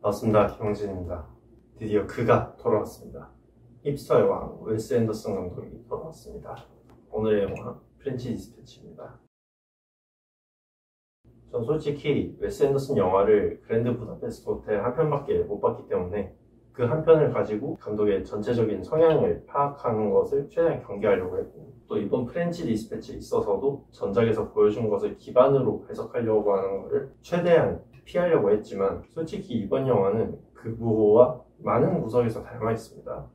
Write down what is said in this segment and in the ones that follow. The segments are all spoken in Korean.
반갑습니다. 김영진입니다. 드디어 그가 돌아왔습니다. 힙스터의 왕 웨스 앤더슨 감독이 돌아왔습니다. 오늘의 영화 프렌치 디스패치입니다. 전 솔직히 웨스 앤더슨 영화를 그랜드 부다페스트 호텔 한 편밖에 못 봤기 때문에 그 한 편을 가지고 감독의 전체적인 성향을 파악하는 것을 최대한 경계하려고 했고, 또 이번 프렌치 디스패치에 있어서도 전작에서 보여준 것을 기반으로 해석하려고 하는 것을 최대한 피하려고 했지만, 솔직히 이번 영화는 그 무호와 많은 구석에서 닮아 있습니다.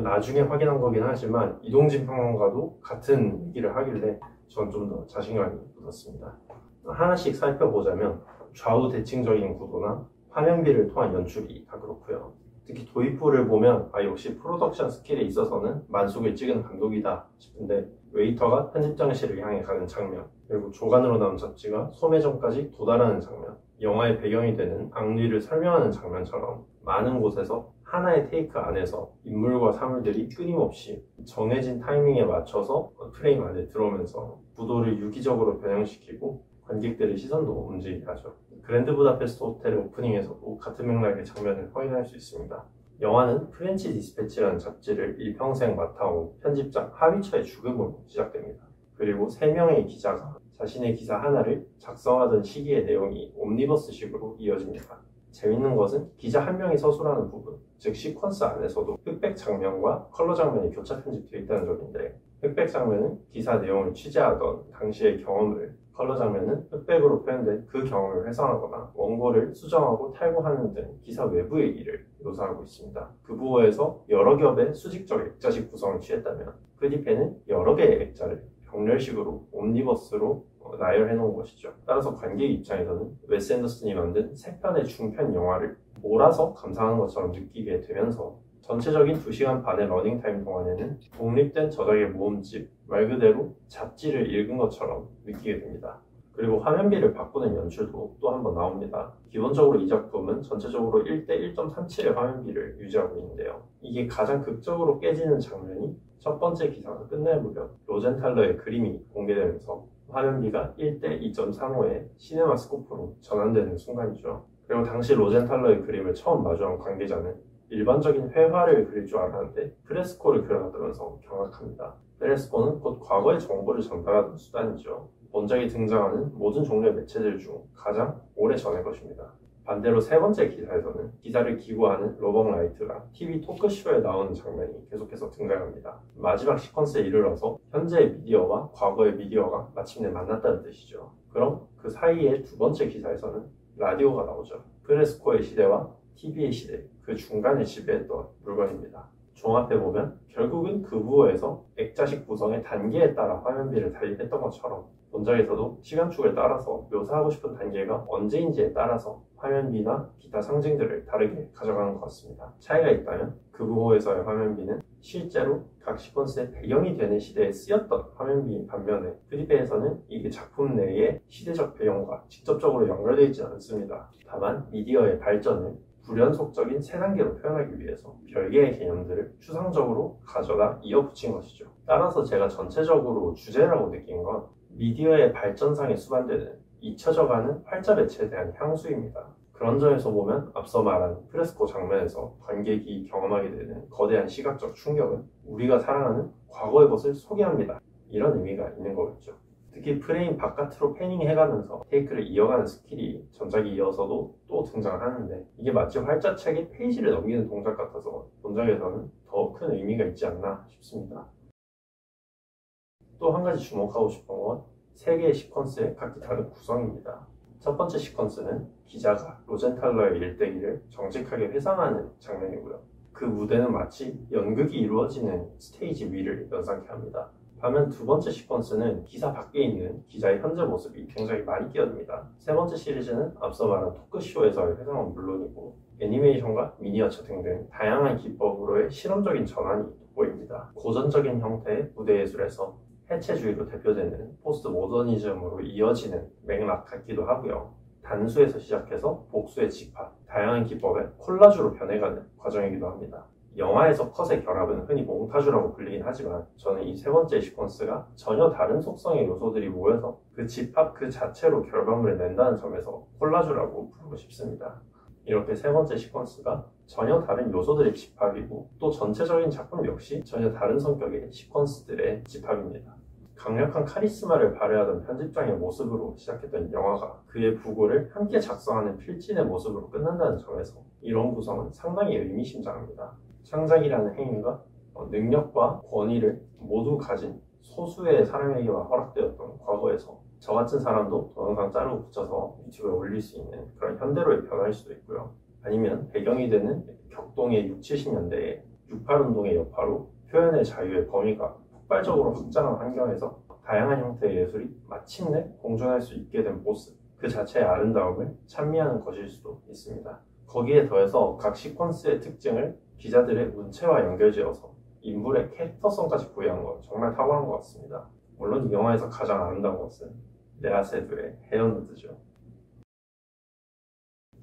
나중에 확인한 거긴 하지만 이동진 평론가도 같은 얘기를 하길래 전 좀 더 자신감이 붙었습니다. 하나씩 살펴보자면 좌우 대칭적인 구도나 화면비를 통한 연출이 다 그렇고요. 특히 도입부를 보면 역시 프로덕션 스킬에 있어서는 만숙을 찍은 감독이다 싶은데, 웨이터가 편집장실을 향해 가는 장면, 그리고 조간으로 나온 잡지가 소매점까지 도달하는 장면, 영화의 배경이 되는 앙리를 설명하는 장면처럼 많은 곳에서 하나의 테이크 안에서 인물과 사물들이 끊임없이 정해진 타이밍에 맞춰서 프레임 안에 들어오면서 구도를 유기적으로 변형시키고 관객들의 시선도 움직이게 하죠. 그랜드 부다페스트 호텔 오프닝에서도 같은 맥락의 장면을 확인할 수 있습니다. 영화는 프렌치 디스패치라는 잡지를 일평생 맡아온 편집장 하위처의 죽음으로 시작됩니다. 그리고 3명의 기자가 자신의 기사 하나를 작성하던 시기의 내용이 옴니버스식으로 이어집니다. 재밌는 것은 기자 한 명이 서술하는 부분, 즉 시퀀스 안에서도 흑백 장면과 컬러 장면이 교차 편집되어 있다는 점인데, 흑백 장면은 기사 내용을 취재하던 당시의 경험을, 컬러 장면은 흑백으로 표현된 그 경험을 회상하거나 원고를 수정하고 탈고하는 등 기사 외부의 일을 묘사하고 있습니다. 그 부호에서 여러 겹의 수직적 액자식 구성을 취했다면, 그 뒤에는 여러 개의 액자를 병렬식으로 옴니버스로 나열해 놓은 것이죠. 따라서 관객 입장에서는 웨스 앤더슨이 만든 3편의 중편 영화를 몰아서 감상하는 것처럼 느끼게 되면서, 전체적인 2시간 반의 러닝타임 동안에는 독립된 저작의 모음집, 말 그대로 잡지를 읽은 것처럼 느끼게 됩니다. 그리고 화면비를 바꾸는 연출도 또 한 번 나옵니다. 기본적으로 이 작품은 전체적으로 1대 1.37의 화면비를 유지하고 있는데요. 이게 가장 극적으로 깨지는 장면이 첫 번째 기사가 끝날 무렵 로젠탈러의 그림이 공개되면서 화면비가 1대 2.35의 시네마스코프로 전환되는 순간이죠. 그리고 당시 로젠탈러의 그림을 처음 마주한 관계자는 일반적인 회화를 그릴 줄 알았는데 프레스코를 그려놨다면서 경악합니다. 프레스코는 곧 과거의 정보를 전달하는 수단이죠. 원작에 등장하는 모든 종류의 매체들 중 가장 오래전의 것입니다. 반대로 3번째 기사에서는 기사를 기고하는 로벅 라이트가 TV 토크쇼에 나오는 장면이 계속해서 등장합니다. 마지막 시퀀스에 이르러서 현재의 미디어와 과거의 미디어가 마침내 만났다는 뜻이죠. 그럼 그 사이의 2번째 기사에서는 라디오가 나오죠. 프레스코의 시대와 TV의 시대, 그 중간에 지배했던 물건입니다. 종합해보면 결국은 그 부호에서 액자식 구성의 단계에 따라 화면비를 달리했던 것처럼, 원작에서도 시간축을 따라서 묘사하고 싶은 단계가 언제인지에 따라서 화면비나 기타 상징들을 다르게 가져가는 것 같습니다. 차이가 있다면 그 부호에서의 화면비는 실제로 각 시퀀스의 배경이 되는 시대에 쓰였던 화면비인 반면에, 프리페에서는 이게 작품 내의 시대적 배경과 직접적으로 연결되어 있지 않습니다. 다만 미디어의 발전을 불연속적인 3단계로 표현하기 위해서 별개의 개념들을 추상적으로 가져다 이어붙인 것이죠. 따라서 제가 전체적으로 주제라고 느낀 건 미디어의 발전상에 수반되는 잊혀져가는 활자 매체에 대한 향수입니다. 그런 점에서 보면 앞서 말한 프레스코 장면에서 관객이 경험하게 되는 거대한 시각적 충격은 우리가 사랑하는 과거의 것을 소개합니다, 이런 의미가 있는 거겠죠. 특히 프레임 바깥으로 패닝해가면서 테이크를 이어가는 스킬이 전작에 이어서도 또 등장하는데, 이게 마치 활자책의 페이지를 넘기는 동작 같아서 원작에서는 더 큰 의미가 있지 않나 싶습니다. 또 한 가지 주목하고 싶은 건 3개의 시퀀스의 각기 다른 구성입니다. 첫 번째 시퀀스는 기자가 로젠탈러의 일대기를 정직하게 회상하는 장면이고요. 그 무대는 마치 연극이 이루어지는 스테이지 위를 연상케 합니다. 반면 2번째 시퀀스는 기사 밖에 있는 기자의 현재 모습이 굉장히 많이 끼어듭니다. 3번째 시리즈는 앞서 말한 토크쇼에서의 회상은 물론이고 애니메이션과 미니어처 등등 다양한 기법으로의 실험적인 전환이 돋보입니다. 고전적인 형태의 무대 예술에서 해체주의로 대표되는 포스트 모더니즘으로 이어지는 맥락 같기도 하고요. 단수에서 시작해서 복수의 집합, 다양한 기법의 콜라주로 변해가는 과정이기도 합니다. 영화에서 컷의 결합은 흔히 몽타주라고 불리긴 하지만, 저는 이 3번째 시퀀스가 전혀 다른 속성의 요소들이 모여서 그 집합 그 자체로 결과물을 낸다는 점에서 콜라주라고 부르고 싶습니다. 이렇게 세 번째 시퀀스가 전혀 다른 요소들의 집합이고 또 전체적인 작품 역시 전혀 다른 성격의 시퀀스들의 집합입니다. 강력한 카리스마를 발휘하던 편집장의 모습으로 시작했던 영화가 그의 부고를 함께 작성하는 필진의 모습으로 끝난다는 점에서 이런 구성은 상당히 의미심장합니다. 창작이라는 행위가 능력과 권위를 모두 가진 소수의 사람에게만 허락되었던 과거에서 저 같은 사람도 동영상 자르고 붙여서 유튜브에 올릴 수 있는 그런 현대로의 변화일 수도 있고요. 아니면 배경이 되는 격동의 6, 70년대에 68운동의 여파로 표현의 자유의 범위가 폭발적으로 확장한 환경에서 다양한 형태의 예술이 마침내 공존할 수 있게 된 모습, 그 자체의 아름다움을 찬미하는 것일 수도 있습니다. 거기에 더해서 각 시퀀스의 특징을 기자들의 문체와 연결지어서 인물의 캐릭터성까지 부여한 건 정말 탁월한 것 같습니다. 물론 이 영화에서 가장 아름다운 것은 레아 세두의 헤어 누드죠.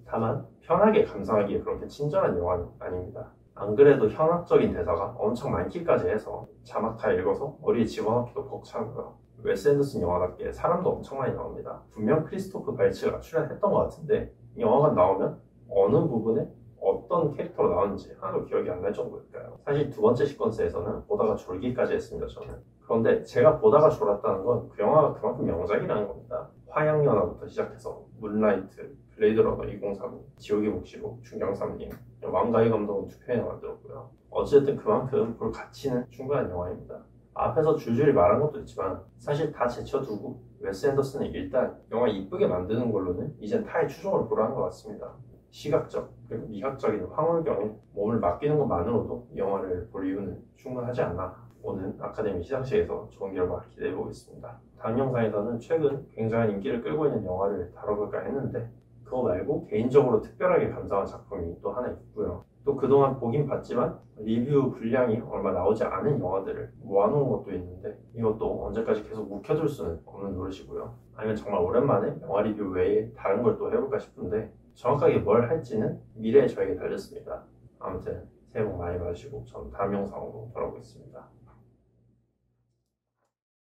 다만 편하게 감상하기에 그렇게 친절한 영화는 아닙니다. 안 그래도 현학적인 대사가 엄청 많기까지 해서 자막 다 읽어서 머리에 집어넣기도 벅차고요. 웨스 앤더슨 영화답게 사람도 엄청 많이 나옵니다. 분명 크리스토프 발츠가 출연했던 것 같은데 이 영화가 나오면 어느 부분에 어떤 캐릭터로 나왔는지 하나도 기억이 안 날 정도일까요? 사실 두 번째 시퀀스에서는 보다가 졸기까지 했습니다, 저는. 그런데 제가 보다가 졸았다는 건 그 영화가 그만큼 명작이라는 겁니다. 화양연화부터 시작해서 문라이트, 블레이드 러너 2032, 지옥의 묵시록, 중경삼림, 왕가희 감독은 두 편이나 만들었고요. 어쨌든 그만큼 볼 가치는 충분한 영화입니다. 앞에서 줄줄이 말한 것도 있지만 사실 다 제쳐두고 웨스 앤더슨이 일단 영화 이쁘게 만드는 걸로는 이젠 타의 추종을 보라는 것 같습니다. 시각적 그리고 미학적인 황홀경에 몸을 맡기는 것만으로도 이 영화를 볼 이유는 충분하지 않나. 오는 아카데미 시상식에서 좋은 결과 기대해 보겠습니다. 다음 영상에서는 최근 굉장한 인기를 끌고 있는 영화를 다뤄볼까 했는데 그거 말고 개인적으로 특별하게 감상한 작품이 또 하나 있고요. 또 그동안 보긴 봤지만 리뷰 분량이 얼마 나오지 않은 영화들을 모아놓은 것도 있는데 이것도 언제까지 계속 묵혀둘 수는 없는 노릇이고요. 아니면 정말 오랜만에 영화 리뷰 외에 다른 걸 또 해볼까 싶은데 정확하게 뭘 할지는 미래에 저에게 달렸습니다. 아무튼 새해 복 많이 받으시고 전 다음 영상으로 돌아오겠습니다.